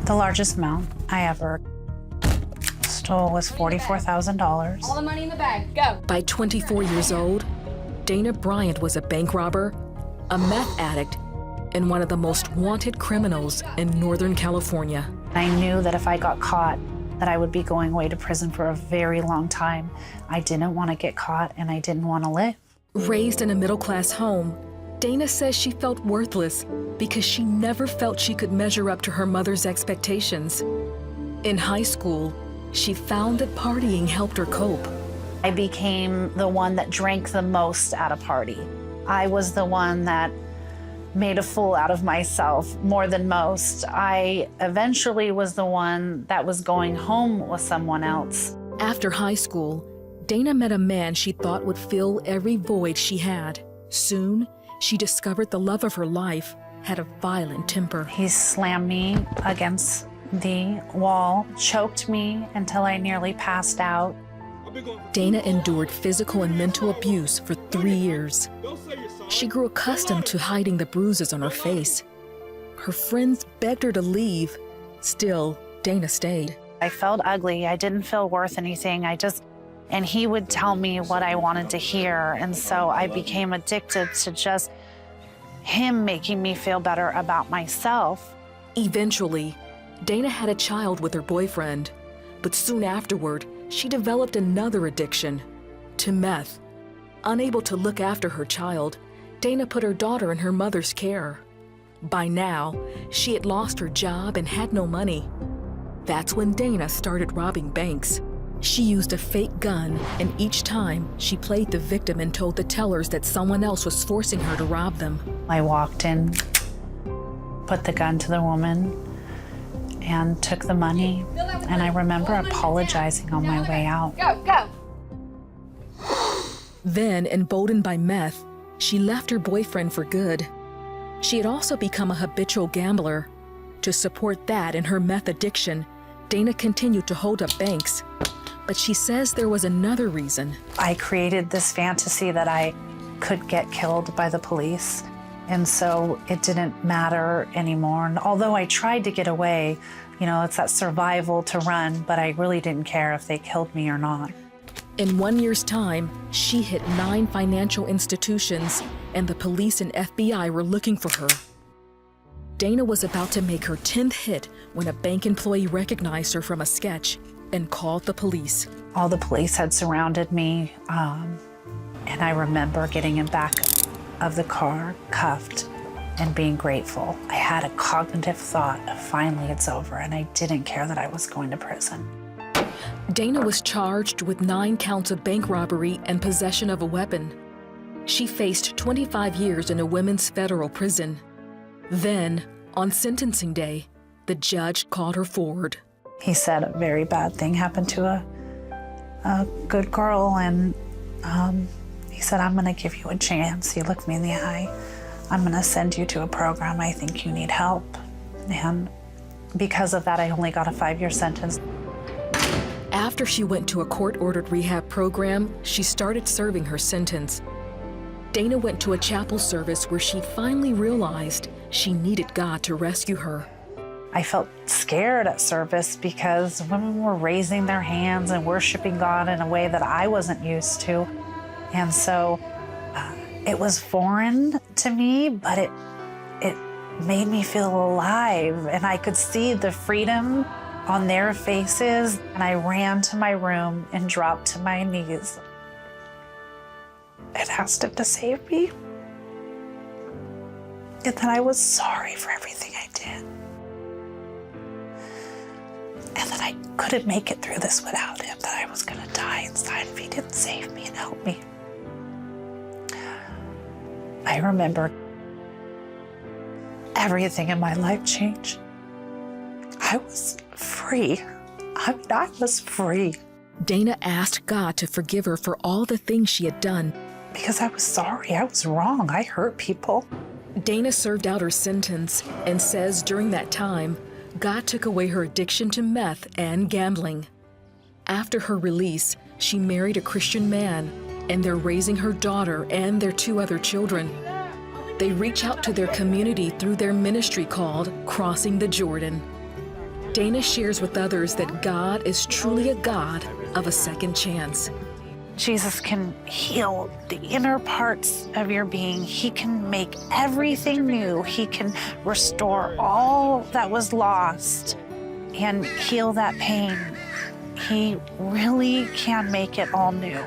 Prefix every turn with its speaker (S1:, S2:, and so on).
S1: The largest amount I ever stole was $44,000.
S2: All the money in the bag, go.
S3: By 24 years old, Dana Bryant was a bank robber, a meth addict, and one of the most wanted criminals in Northern California.
S1: I knew that if I got caught, that I would be going away to prison for a very long time. I didn't want to get caught, and I didn't want to live.
S3: Raised in a middle-class home, Dana says she felt worthless because she never felt she could measure up to her mother's expectations. In high school, she found that partying helped her cope.
S1: I became the one that drank the most at a party. I was the one that made a fool out of myself more than most. I eventually was the one that was going home with someone else.
S3: After high school, Dana met a man she thought would fill every void she had. Soon, she discovered the love of her life had a violent temper.
S1: He slammed me against the wall, choked me until I nearly passed out.
S3: Dana endured physical and mental abuse for 3 years. She grew accustomed to hiding the bruises on her face. Her friends begged her to leave. Still, Dana stayed.
S1: I felt ugly. I didn't feel worth anything. And he would tell me what I wanted to hear. And so I became addicted to just him making me feel better about myself.
S3: Eventually, Dana had a child with her boyfriend, but soon afterward, she developed another addiction to meth. Unable to look after her child, Dana put her daughter in her mother's care. By now, she had lost her job and had no money. That's when Dana started robbing banks. She used a fake gun, and each time she played the victim and told the tellers that someone else was forcing her to rob them.
S1: I walked in, put the gun to the woman, and took the money. And I remember apologizing on my way out.
S2: Go, go.
S3: Then, emboldened by meth, she left her boyfriend for good. She had also become a habitual gambler. To support that and her meth addiction, Dana continued to hold up banks. But she says there was another reason.
S1: I created this fantasy that I could get killed by the police. And so it didn't matter anymore. And although I tried to get away, it's that survival to run, but I really didn't care if they killed me or not.
S3: In 1 year's time, she hit 9 financial institutions, and the police and FBI were looking for her. Dana was about to make her 10th hit when a bank employee recognized her from a sketch and called the police.
S1: All the police had surrounded me, and I remember getting in back of the car, cuffed, and being grateful. I had a cognitive thought of finally it's over, and I didn't care that I was going to prison.
S3: Dana was charged with 9 counts of bank robbery and possession of a weapon. She faced 25 years in a women's federal prison. Then, on sentencing day, the judge called her forward.
S1: He said a very bad thing happened to a good girl, and he said, I'm gonna give you a chance. He looked me in the eye. I'm gonna send you to a program. I think you need help. And because of that, I only got a 5-year sentence.
S3: After she went to a court-ordered rehab program, she started serving her sentence. Dana went to a chapel service where she finally realized she needed God to rescue her.
S1: I felt scared at service because women were raising their hands and worshiping God in a way that I wasn't used to. And so it was foreign to me, but it made me feel alive, and I could see the freedom on their faces. And I ran to my room and dropped to my knees and asked him to save me. And that I was sorry for everything I did. And that I couldn't make it through this without him, that I was gonna die inside if he didn't save me and help me. I remember everything in my life changed. I was free. I was free.
S3: Dana asked God to forgive her for all the things she had done.
S1: Because I was sorry. I was wrong. I hurt people.
S3: Dana served out her sentence and says during that time, God took away her addiction to meth and gambling. After her release, she married a Christian man, and they're raising her daughter and their 2 other children. They reach out to their community through their ministry called Crossing the Jordan. Dana shares with others that God is truly a God of a second chance.
S1: Jesus can heal the inner parts of your being. He can make everything new. He can restore all that was lost and heal that pain. He really can make it all new.